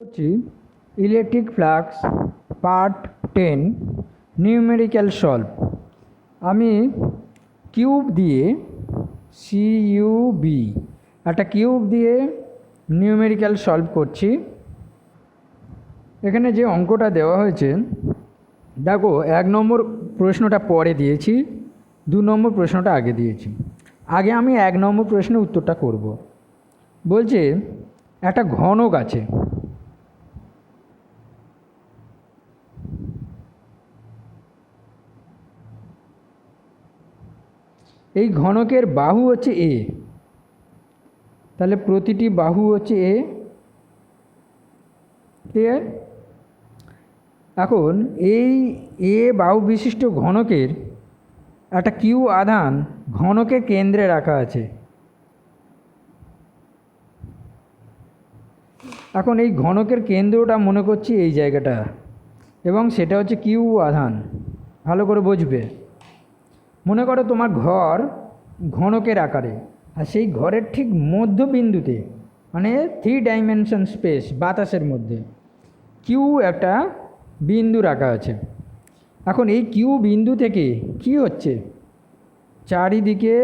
হচ্ছে electric flux part 10 numerical solve. আমি cube দিয়ে সিইউবি একটা কিউব দিয়ে নিউমেরিক্যাল সলভ করছি। এখানে যে অঙ্কটা দেওয়া হয়েছে দেখো, 1 নম্বর প্রশ্নটা পরে দিয়েছি, 2 নম্বর প্রশ্নটা আগে দিয়েছি। আগে আমি 1 নম্বর প্রশ্নের উত্তরটা করব। বলছে একটা ঘনক আছে, এই ঘনকের বাহু হচ্ছে এ, তাহলে প্রতিটি বাহু হচ্ছে এ। ক্লিয়ার? এখন এই এ বাহু বিশিষ্ট ঘনকের একটা কিউ আধান ঘনকের কেন্দ্রে রাখা আছে। এখন এই ঘনকের কেন্দ্রটা মনে করছি এই জায়গাটা, এবং সেটা হচ্ছে কিউ আধান। ভালো করে বুঝবে। মনে করো তোমার ঘর ঘনকের আকারে, আর সেই ঘরের ঠিক মধ্যবিন্দুতে, মানে 3 ডাইমেনশন স্পেস বাতাসের মধ্যে কিউ একটা বিন্দু রাখা আছে। এখন এই কিউ বিন্দু থেকে কি হচ্ছে, চারিদিকে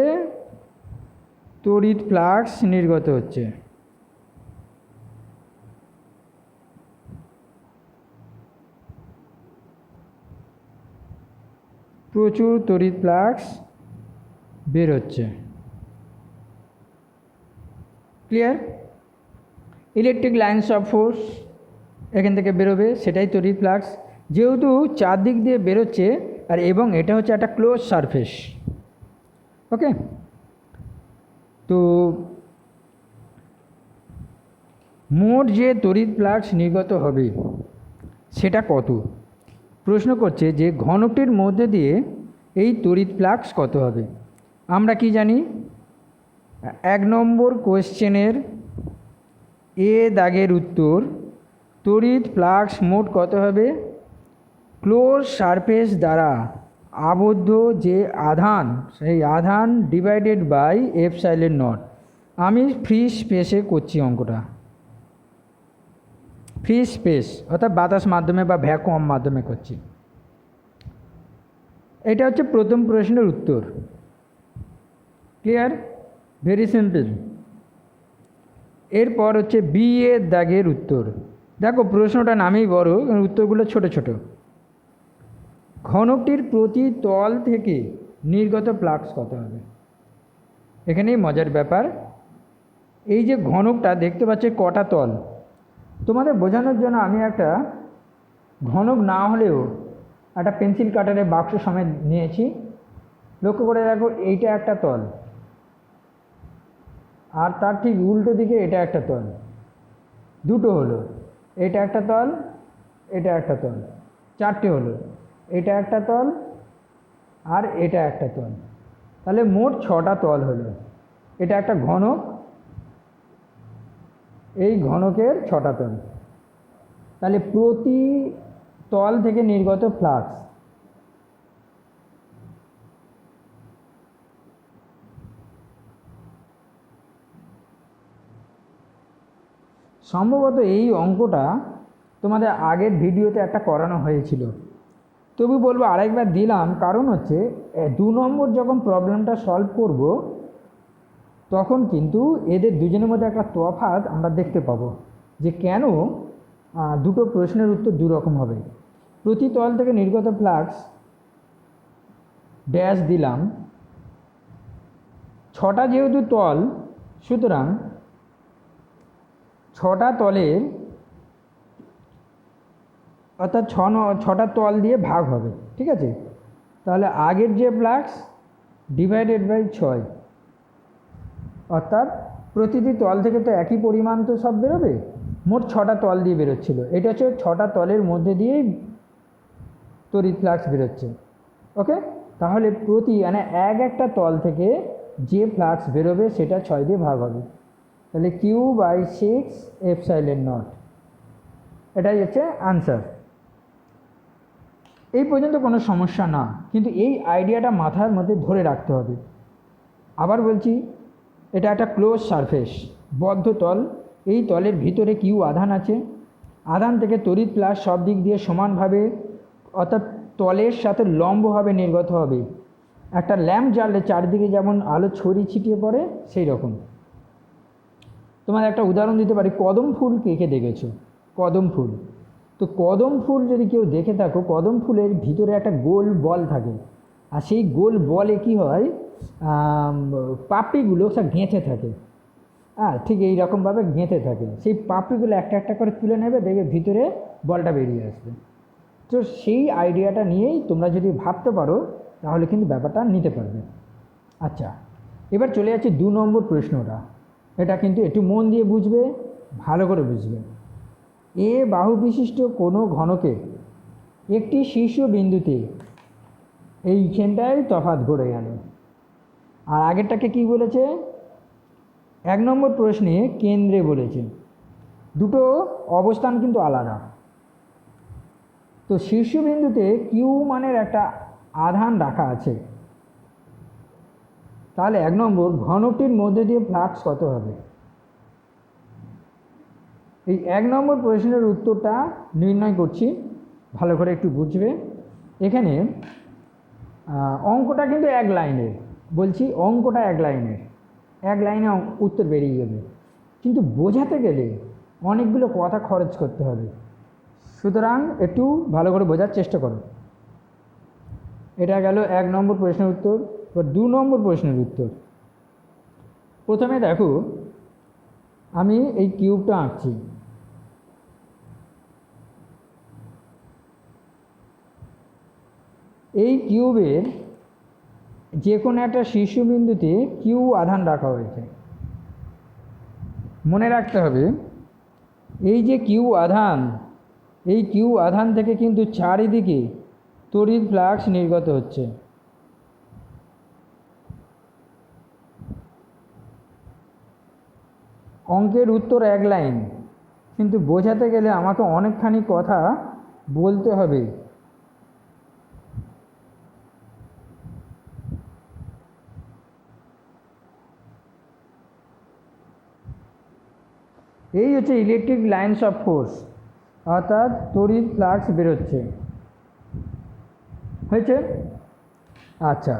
তড়িৎ ফ্লাক্স নির্গত হচ্ছে। প্রচুর তড়িৎ ফ্লাক্স বের হচ্ছে। Clear? Electric lines of force এখান থেকে বেরোবে, সেটাই তড়িৎ ফ্লাক্স। যেহেতু চারদিক দিয়ে বেরোচ্ছে, আর এবং এটা হচ্ছে একটা ক্লোজ সারফেস। ওকে, তো মোট যে তড়িৎ ফ্লাক্স নির্গত হবে সেটা কত? প্রশ্ন করছে যে ঘনকটির মধ্যে দিয়ে এই তড়িৎ ফ্লাক্স কত হবে। আমরা কি জানি, 1 নম্বর কোয়েশ্চেনের এ দাগের উত্তর, তড়িৎ ফ্লাক্স মোট কত হবে, ক্লোজ সারফেস দ্বারা আবদ্ধ যে আধান, সেই আধান ডিভাইডেড বাই এপসাইলন নট। আমি ফ্রি স্পেসে করছি অঙ্কটা, ফ্রি স্পেস অর্থাৎ বাতাস মাধ্যমে বা ভ্যাকুয়াম মাধ্যমে করছি। এটা হচ্ছে প্রথম প্রশ্নের উত্তর। ক্লিয়ার? Very simple. এরপর হচ্ছে বি এর দাগের উত্তর। দেখো, প্রশ্নটা নামেই বড়, উত্তরগুলো ছোট ছোট। ঘনকটির প্রতি তল থেকে নির্গত ফ্লাক্স কত হবে। এখানেই মজার ব্যাপার। এই যে ঘনকটা দেখতে পাচ্ছে কটা তল, তোমাদের বোঝানোর জন্য আমি একটা ঘনক না হলেও একটা পেন্সিল কাটারের বাক্স সমেত নিয়েছি। লক্ষ্য করে দেখো, এইটা একটা তল, আর তার ঠিক উল্টো দিকে এটা একটা তল। দুটো হলো, এটা একটা তল, এটা একটা তল। 4টে হলো, এটা একটা তল আর এটা একটা তল। তাহলে মোট 6টা তল হলো। এটা একটা ঘনক, এই ঘনকের 6টা তল। তাহলে প্রতি তল থেকে নির্গত ফ্লাক্স সম্ভবত এই অঙ্কটা তোমাদের আগের ভিডিওতে একটা করানো হয়েছিল, তবু বলবো আরেকবার দিলাম, কারণ হচ্ছে 2 নম্বর যখন প্রবলেমটা সলভ করব তখন কিন্তু এদের দুজনের মধ্যে একটা তফাৎ আমরা দেখতে পাবো, যে কেন দুটো প্রশ্নের উত্তর 2 রকম হবে। প্রতি তল থেকে নির্গত ফ্লাক্স ড্যাশ দিলাম, 6টা যেহেতু তল, সুতরাং 6টা তলের অর্থাৎ 6টা তল দিয়ে ভাগ হবে। ঠিক আছে? তাহলে আগের যে ফ্লাক্স ডিভাইডেড বাই 6, অর্থাৎ প্রতিটি তল থেকে তো একই পরিমাণ তো সব বেরোবে, মোট 6টা তল দিয়ে বেরোচ্ছিল। এটা হচ্ছে 6টা তলের মধ্যে দিয়েই তড়িৎ ফ্লাক্স বেরোচ্ছে। ওকে, তাহলে প্রতি মানে একটা তল থেকে যে ফ্লাক্স বেরোবে সেটা 6 দিয়ে ভাগ হবে। তাহলে কিউ বাই 6 এপসাইলন নট, এটাই হচ্ছে আনসার। এই পর্যন্ত কোনো সমস্যা না, কিন্তু এই আইডিয়াটা মাথার মধ্যে ধরে রাখতে হবে। আবার বলছি, এটা একটা ক্লোজ সারফেস, বদ্ধ তল। এই তলের ভিতরে কিউ আধান আছে, আধান থেকে তড়িৎ প্লাস সব দিক দিয়ে সমানভাবে অর্থাৎ তলের সাথে লম্বভাবে নির্গত হবে। একটা ল্যাম্প জ্বাললে চারদিকে যেমন আলো ছড়িয়ে ছিটিয়ে পড়ে সেই রকম। তোমার একটা উদাহরণ দিতে পারি, কদম ফুল কে কে দেখেছো? কদম ফুল, তো কদম ফুল যদি কেউ দেখে থাকো, কদম ফুলের ভিতরে একটা গোল বল থাকে, আর সেই গোল বলে কি হয়, পাপড়িগুলো সব গেঁথে থাকে। হ্যাঁ, ঠিক এই রকমভাবে গেঁথে থাকে। সেই পাপড়িগুলো একটা একটা করে তুলে নেবে, দেখবে ভিতরে বলটা বেরিয়ে আসবে। তো সেই আইডিয়াটা নিয়েই তোমরা যদি ভাবতে পারো তাহলে কিন্তু ব্যাপারটা নিতে পারবে। আচ্ছা, এবার চলে যাচ্ছে 2 নম্বর প্রশ্নটা। এটা কিন্তু একটু মন দিয়ে বুঝবে, ভালো করে বুঝবে। এ বাহু বিশিষ্ট কোনো ঘনকে একটি শীর্ষবিন্দুতে, এইখানটায় তফাৎ ঘটে গেল। আর আগেরটাকে কি বলেছে? 1 নম্বর প্রশ্নে কেন্দ্রে বলেছে। দুটো অবস্থান কিন্তু আলাদা। তো শীর্ষবিন্দুতে কিউ মানের একটা আধান রাখা আছে, তাহলে 1 নম্বর ঘনকটির মধ্যে দিয়ে ফ্লাক্স কত হবে? এই 1 নম্বর প্রশ্নের উত্তরটা নির্ণয় করছি, ভালো করে একটু বুঝবে। এখানে অঙ্কটা কিন্তু 1 লাইনের, বলছি অঙ্কটা 1 লাইনের, 1 লাইনে উত্তর বেরিয়ে যাবে, কিন্তু বোঝাতে গেলে অনেকগুলো কথা খরচ করতে হবে। সুতরাং একটু ভালো করে বোঝার চেষ্টা করো। এটা গেল 1 নম্বর প্রশ্নের উত্তর। এবার 2 নম্বর প্রশ্নের উত্তর। প্রথমে দেখো, আমি এই কিউবটা আঁকছি। এই কিউবের যে কোনো একটা শীর্ষবিন্দুতে কিউ আধান রাখা হয়েছে। মনে রাখতে হবে, এই যে কিউ আধান, এই কিউ আধান থেকে কিন্তু চারিদিকে তড়িৎ ফ্লাক্স নির্গত হচ্ছে। অঙ্কের উত্তর 1 লাইন, কিন্তু বোঝাতে গেলে আমাকে অনেকখানি কথা বলতে হবে। এই হচ্ছে ইলেকট্রিক লাইন্স অফ ফোর্স, অর্থাৎ তড়িৎ ফ্লাক্স বেরোচ্ছে। হয়েছে? আচ্ছা,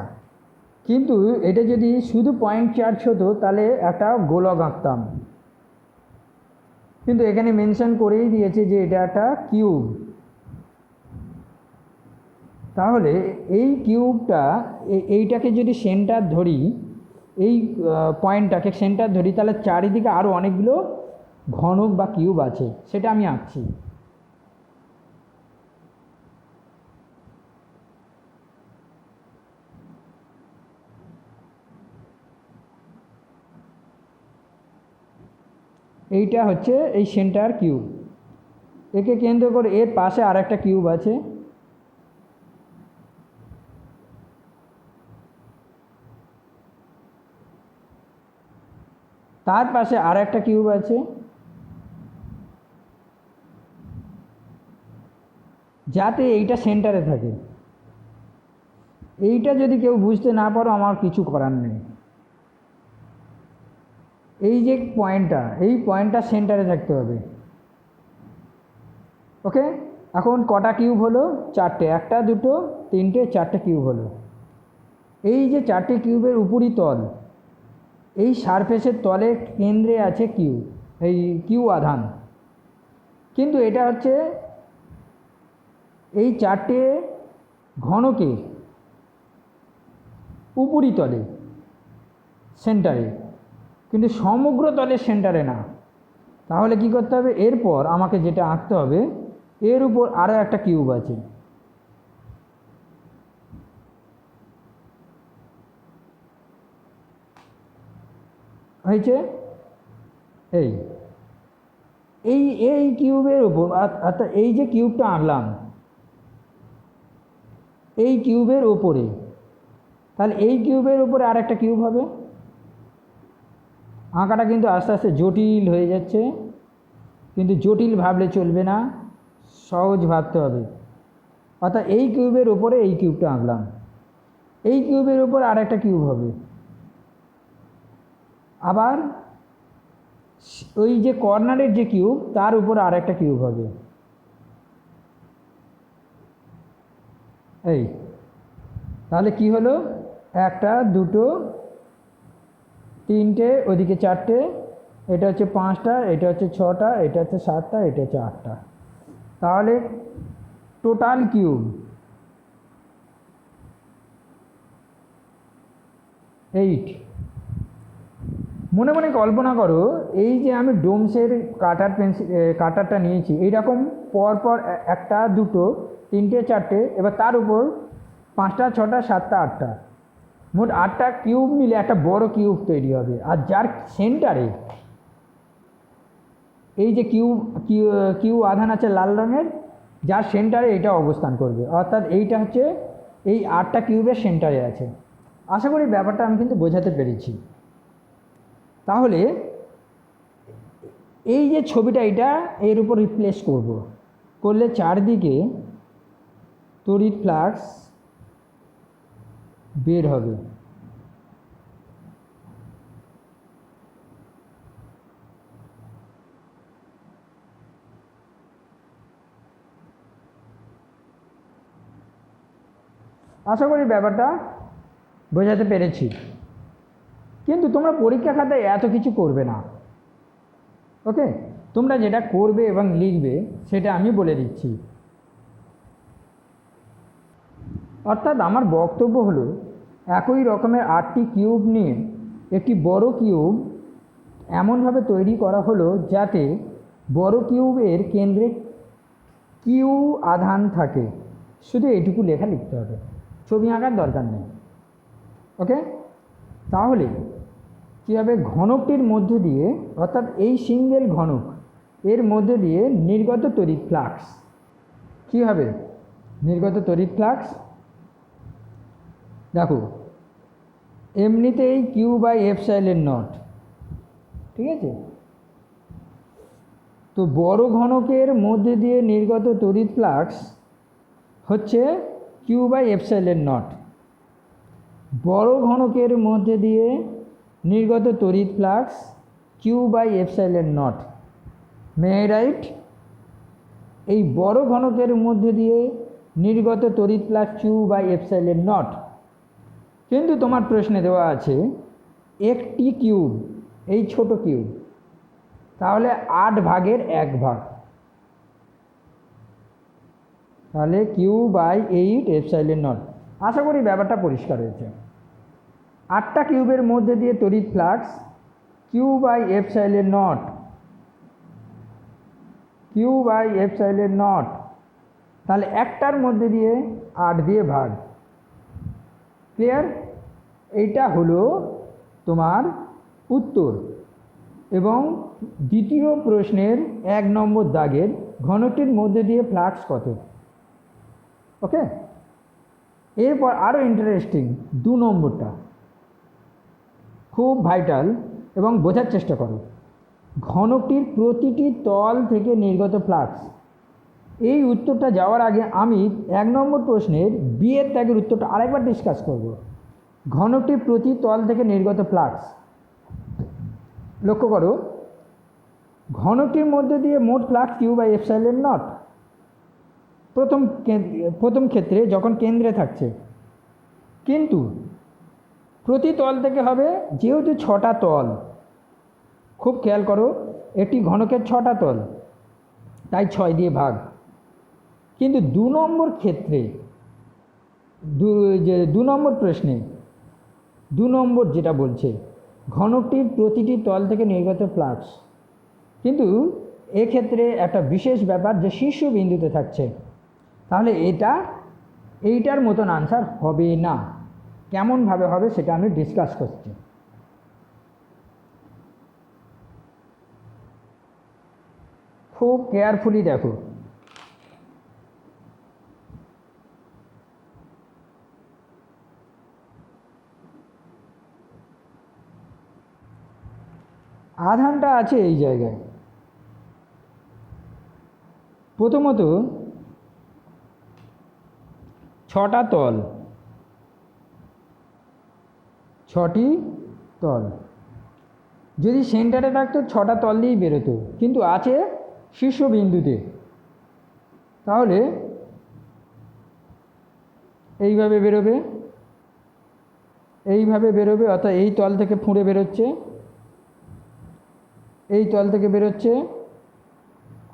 কিন্তু এটা যদি শুধু পয়েন্ট চার্জ হতো তাহলে একটা গোলক আঁকতাম, কিন্তু এখানে মেনশন করেই দিয়েছে যে এটা একটা কিউব। তাহলে এই কিউবটা, এইটাকে যদি সেন্টার ধরি, এই পয়েন্টটাকে সেন্টার ধরি, তাহলে চারিদিকে আরও অনেকগুলো ঘনক বা কিউব আছে, সেটা আমি আঁকছি। এইটা হচ্ছে এই সেন্টার কিউব, একে কেন্দ্র করে এর পাশে আর একটা কিউব আছে, তার পাশে আর একটা কিউব আছে, যাতে এইটা সেন্টারে থাকে। এইটা যদি কেউ বুঝতে না পারো, আমার কিছু করার নেই। এই যে পয়েন্টটা, এই পয়েন্টটা সেন্টারে থাকতে হবে। ওকে, এখন কটা কিউব হলো? 4টে, 1টা 2টো 3টে 4টে কিউব হলো। এই যে 4টে কিউবের উপরই তল, এই সারফেসের তলে কেন্দ্রে আছে কিউ, এই কিউ আধান। কিন্তু এটা হচ্ছে এই 4টে ঘনকে উপরি তলে, সেন্টারে, কিন্তু সমগ্র তলের সেন্টারে না। তাহলে কি করতে হবে? এরপর আমাকে যেটা আঁকতে হবে, এর উপর আরও একটা কিউব আছে। হয়েছে? এই এই এই কিউবের উপর, অর্থাৎ এই যে কিউবটা আঁকলাম, এই কিউবের উপরে, তাহলে এই কিউবের উপরে আর একটা কিউব হবে। আঁকাটা কিন্তু আস্তে আস্তে জটিল হয়ে যাচ্ছে, কিন্তু জটিল ভাবলে চলবে না, সহজ ভাবতে হবে। অর্থাৎ এই কিউবের উপরে এই কিউবটা আঁকলাম, এই কিউবের উপর আর একটা কিউব হবে, আবার ওই যে কর্নারের যে কিউব তার উপর আর একটা কিউব হবে, এই তাহলে কি হলো, একটা দুটো তিনটে, ওদিকে চারটে, এটা হচ্ছে পাঁচটা, এটা হচ্ছে ছটা, এটা হচ্ছে সাতটা, এটা হচ্ছে আটটা। তাহলে টোটাল কিউব 8। মনে মনে কল্পনা করো এই যে আমি ডোমসের কাটারটা নিয়েছি, এইরকম পরপর একটা দুটো তিনটে চারটে, এবার তার উপর পাঁচটা ছটা সাতটা আটটা, মোট 8টা কিউব মিলে একটা বড় কিউব তৈরি হবে। আর যার সেন্টারে এই যে কিউ আধান আছে লাল রঙের, যার সেন্টারে এটা অবস্থান করবে, অর্থাৎ এইটা হচ্ছে এই 8টা কিউবের সেন্টারে আছে। আশা করি ব্যাপারটা আমি কিন্তু বোঝাতে পেরেছি। তাহলে এই যে ছবিটা, এটা এর উপর রিপ্লেস করলে চারদিকে তড়িৎ ফ্লাক্স বের হবে। আশা করি ব্যাপারটা বোঝাতে পেরেছি। কিন্তু তোমরা পরীক্ষা খাতায় এত কিছু করবে না, ওকে? তোমরা যেটা করবে এবং লিখবে সেটা আমি বলে দিচ্ছি। অর্থাৎ আমার বক্তব্য হলো, একই রকমের 8টি কিউব নিয়ে একটি বড় কিউব এমনভাবে তৈরি করা হলো যাতে বড় কিউবের কেন্দ্রে কিউ আধান থাকে। শুধু এটুকু লেখা লিখতে হবে, ছবি আঁকার দরকার নেই, ওকে? তাহলে কী হবে, ঘনকটির মধ্য দিয়ে, অর্থাৎ এই সিঙ্গেল ঘনক এর মধ্য দিয়ে নির্গত তড়িৎ ফ্লাক্স কী হবে, নির্গত তড়িৎ ফ্লাক্স দেখো এমনিতেই কিউ বাই এপসাইলন নট, ঠিক আছে? তো বড় ঘনকের মধ্যে দিয়ে নির্গত তড়িৎ ফ্লাক্স হচ্ছে কিউ বাই এপসাইলন নট। বড় ঘনকের মধ্যে দিয়ে নির্গত তড়িৎ flux Q by epsilon naught. May I right? এই বড় ঘনকের মধ্যে দিয়ে নির্গত তড়িৎ flux Q by epsilon naught. কিন্তু তোমার প্রশ্নে দেওয়া আছে একটি কিউব, এই ছোট কিউব, তাহলে 8 ভাগের 1 ভাগ, তাহলে কিউ বাই 8 এপসাইলন নট। আশা করি ব্যাপারটা পরিষ্কার হয়েছে। 8টা কিউবের মধ্যে দিয়ে তড়িৎ flux Q by epsilon naught, Q by epsilon naught, তাহলে একটার মধ্যে দিয়ে 8 দিয়ে ভাগ। ক্লিয়ার? এইটা হলো তোমার উত্তর। এবং দ্বিতীয় প্রশ্নের 1 নম্বর দাগের ঘনকটির মধ্যে দিয়ে ফ্লাক্স কত, ওকে? এরপর আরও ইন্টারেস্টিং 2 নম্বরটা খুব ভাইটাল, এবং বোঝার চেষ্টা করো। ঘনকটির প্রতিটি তল থেকে নির্গত ফ্লাক্স। এই উত্তরটা যাওয়ার আগে আমি 1 নম্বর প্রশ্নের বিয়ের ত্যাগের উত্তরটা আরেকবার ডিসকাস করব। ঘনকটির প্রতি তল থেকে নির্গত ফ্লাক্স, লক্ষ্য করো, ঘনকটির মধ্যে দিয়ে মোট flux Q by epsilon naught প্রথম ক্ষেত্রে যখন কেন্দ্রে থাকছে, কিন্তু প্রতি তল থেকে হবে, যেহেতু 6টা তল, খুব খেয়াল করো, একটি ঘনকের 6টা তল, তাই 6 দিয়ে ভাগ। কিন্তু 2 নম্বর ক্ষেত্রে, 2 নম্বর প্রশ্নে 2 নম্বর যেটা বলছে ঘনকটির প্রতিটি তল থেকে নির্গত ফ্লাক্স, কিন্তু এক্ষেত্রে একটা বিশেষ ব্যাপার যে শীর্ষবিন্দুতে থাকছে, তাহলে এইটার মতন আনসার হবে না। কেমনভাবে হবে সেটা আমি ডিসকাস করছি। খুব কেয়ারফুলি দেখো, আধানটা আছে এই জায়গায়। প্রথমত 6টা তল, 6টি তল, যদি সেন্টারে থাকতো 6টা তল দিয়েই বেরোতো, কিন্তু আছে শীর্ষবিন্দুতে, তাহলে এইভাবে বেরোবে, এইভাবে বেরোবে, অর্থাৎ এই তল থেকে ফুঁড়ে বেরোচ্ছে, এই তল থেকে বেরোচ্ছে।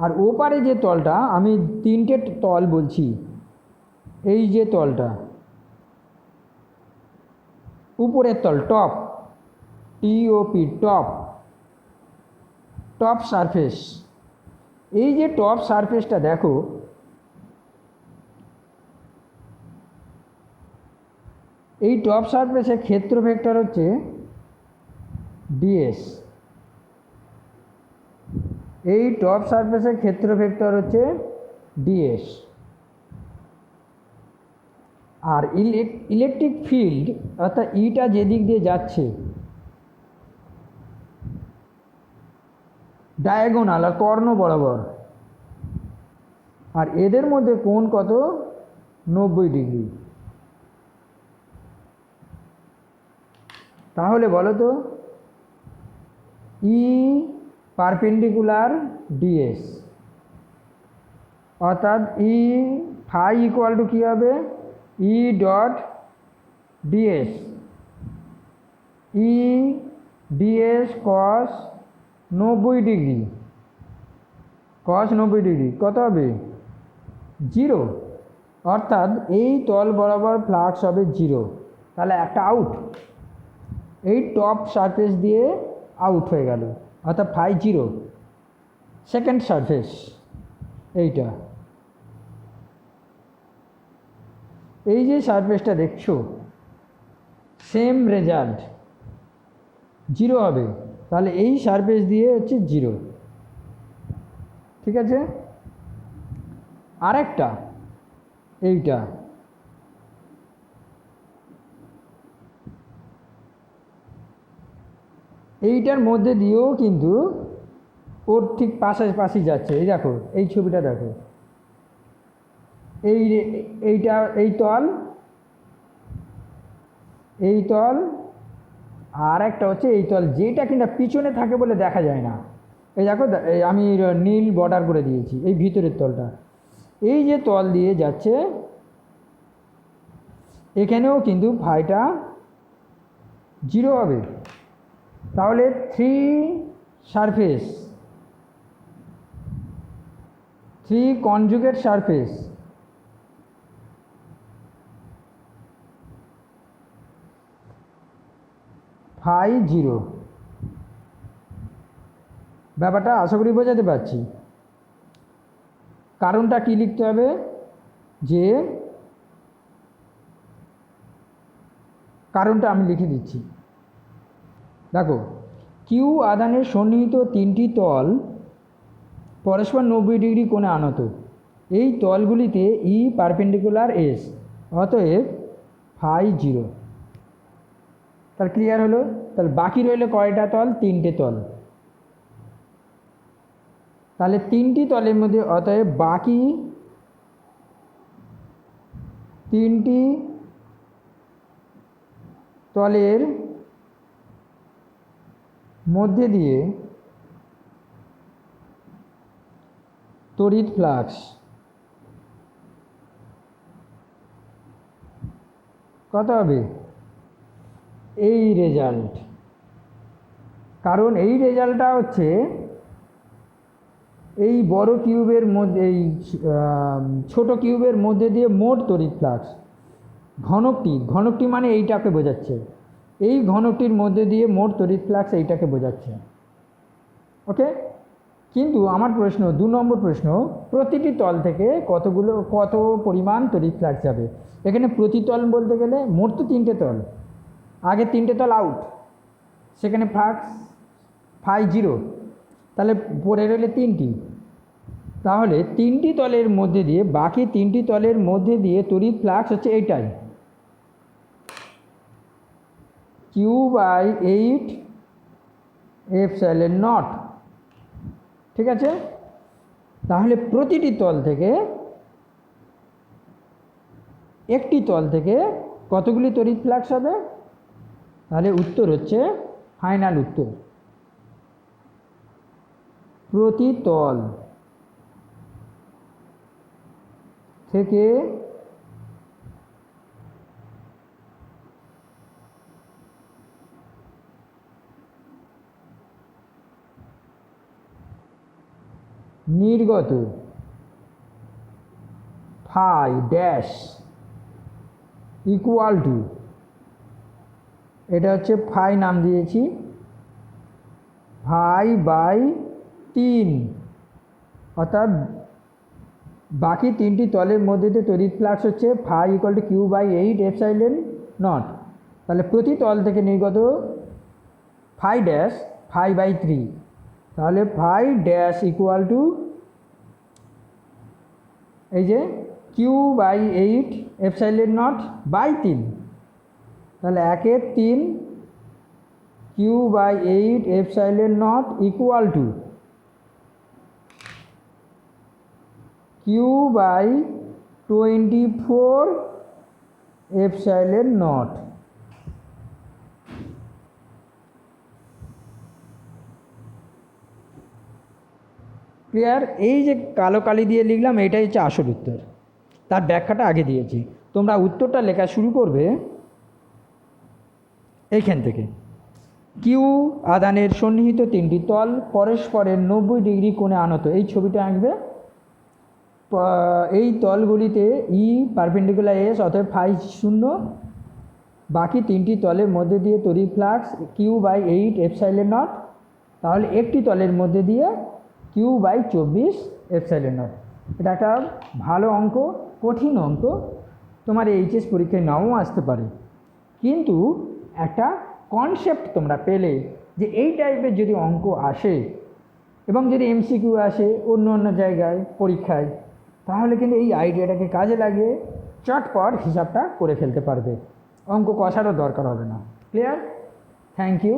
আর ওপারে যে তলটা, আমি 3টে তল বলছি, এই যে তলটা উপরের তল, top, TOP, top, top surface. এই যে টপ সারফেসটা দেখো, এই টপ সারফেসের ক্ষেত্র ভেক্টর হচ্ছে ডিএস। এই টপ সারফেসের ক্ষেত্র ভেক্টর হচ্ছে ডিএস। আর ইলেকট্রিক ফিল্ড অর্থাৎ ইটা যেদিক দিয়ে যাচ্ছে ডায়াগোনাল আর কর্ণ বরাবর, আর এদের মধ্যে কোণ কত? 90 ডিগ্রি। তাহলে বলো তো, ই পারপেন্ডিকুলার ডিএস, অর্থাৎ ই ফাই ইকুয়াল টু কী হবে? ই ডট ডিএস, ই ডিএস কস 90 ডিগ্রি, কস 90 ডিগ্রি কত হবে? 0। অর্থাৎ এই তল বরাবর ফ্লাক্স হবে 0। তাহলে একটা আউট, এই টপ সারফেস দিয়ে আউট হয়ে গেল, অর্থাৎ ফাই 0। সেকেন্ড সারফেস এইটা, এই যে সারফেসটা দেখছো, সেম রেজাল্ট 0 হবে। তাহলে এই সারফেস দিয়ে হচ্ছে 0। ঠিক আছে। আরেকটা, এইটা, এইটার মধ্যে দিয়েও কিন্তু ওর ঠিক পাশাপাশি যাচ্ছে। এই দেখো, এই ছবিটা দেখো, এইটা এই তল, এই তল, আর একটা হচ্ছে এই তল, যেটা কিনা পিছনে থাকে বলে দেখা যায় না। এই দেখো, আমি নীল বর্ডার করে দিয়েছি এই ভিতরের তলটা। এই যে তল দিয়ে যাচ্ছে, এখানেও কিন্তু ফাইটা 0 হবে। তাহলে 3 সারফেস, 3 কনজুগেট সারফেস, ফাই 0। ব্যাপারটা আশা করি বোঝাতে পারছি। কারণটা কি লিখতে হবে? যে কারণটা আমি লিখে দিচ্ছি। দেখো, কিউ আধানের সন্নিহিত 3টি তল পরস্পর 90 ডিগ্রি কোণে আনত। এই তলগুলিতে ই পারপেন্ডিকুলার এস, অতএব ফাই 0। তাহলে ক্লিয়ার হলো। তাহলে বাকি রইল কয়টা তল? 3টে তল। তাহলে 3টি তলের মধ্যে, অতএব বাকি 3টি তলের মধ্যে দিয়ে তড়িৎ ফ্লাক্স কত হবে? এই রেজাল্ট। কারণ এই রেজাল্টটা হচ্ছে এই বড় কিউবের মধ্যে, এই ছোট কিউবের মধ্যে দিয়ে মোট তড়িৎ ফ্লাক্স, ঘনকটি মানে এইটাকে বোঝাচ্ছে, এই ঘনকটির মধ্যে দিয়ে মোট তড়িৎ ফ্লাক্স এইটাকে বোঝাচ্ছে। ওকে। কিন্তু আমার প্রশ্ন, 2 নম্বর প্রশ্ন, প্রতিটি তল থেকে কত পরিমাণ তড়িৎ ফ্লাক্স যাবে? এখানে প্রতি তল বলতে গেলে মোট তো 3টে তল, আগে 3টে তল আউট, সেখানে ফ্লাক্স ফাই 0, তাহলে পড়ে রইলে 3টি। তাহলে 3টি তলের মধ্যে দিয়ে, বাকি 3টি তলের মধ্যে দিয়ে তড়িৎ ফ্লাক্স হচ্ছে এইটাই, Q/8 এপসাইলন নট। ঠিক আছে। তাহলে প্রতিটি তল থেকে, একটি তল থেকে কতগুলি তড়িৎ ফ্লাক্স হবে? তাহলে উত্তর হচ্ছে, ফাইনাল উত্তর প্রতি তল থেকে নির্গত ফাই ড্যাশ ইকুয়াল টু, এটা হচ্ছে ফাই নাম দিয়েছি, ফাই বাই 3, অর্থাৎ বাকি তিনটি তলের মধ্যে দিয়ে তড়িৎ ফ্লাক্স হচ্ছে phi equal to Q by 8 epsilon naught. তাহলে প্রতি তল থেকে নির্গত ফাই ড্যাশ ফাই বাই 3, তাহলে ফাই ড্যাশ ইকুয়াল টু এই যে Q by 8 epsilon naught by 3, তাহলে 1/3 Q by 8 epsilon naught equal to Q by 24 epsilon naught. Clear? এই যে কালো কালি দিয়ে লিখলাম এটাই হচ্ছে আসল উত্তর, তার ব্যাখ্যাটা আগে দিয়েছি। তোমরা উত্তরটা লেখা শুরু করবে এইখান থেকে। কিউ আধানের সন্নিহিত তিনটি তল পরস্পরের 90 ডিগ্রি কোণে আনত, এই ছবিটা আঁকবে। এই তলগুলিতে ই পারপেন্ডিকুলার এস, অর্থাৎ ফাই 0, বাকি তিনটি তলের মধ্যে দিয়ে তড়িৎ flux Q by 8 epsilon naught, তাহলে একটি তলের মধ্যে দিয়ে কিউ বাই 24 এপসাইলন নট। এটা একটা ভালো অঙ্ক, কঠিন অঙ্ক, তোমার এইচএস পরীক্ষায় নাও আসতে পারে, কিন্তু একটা কনসেপ্ট তোমরা পেলে যে এই টাইপের যদি অঙ্ক আসে এবং যদি এমসিকিউ আসে অন্য অন্য জায়গায় পরীক্ষায়, তাহলে কিন্তু এই আইডিয়াটাকে কাজে লাগিয়ে চটপট হিসাবটা করে ফেলতে পারবে, অঙ্ক কষারও দরকার হবে না। ক্লিয়ার? Thank you.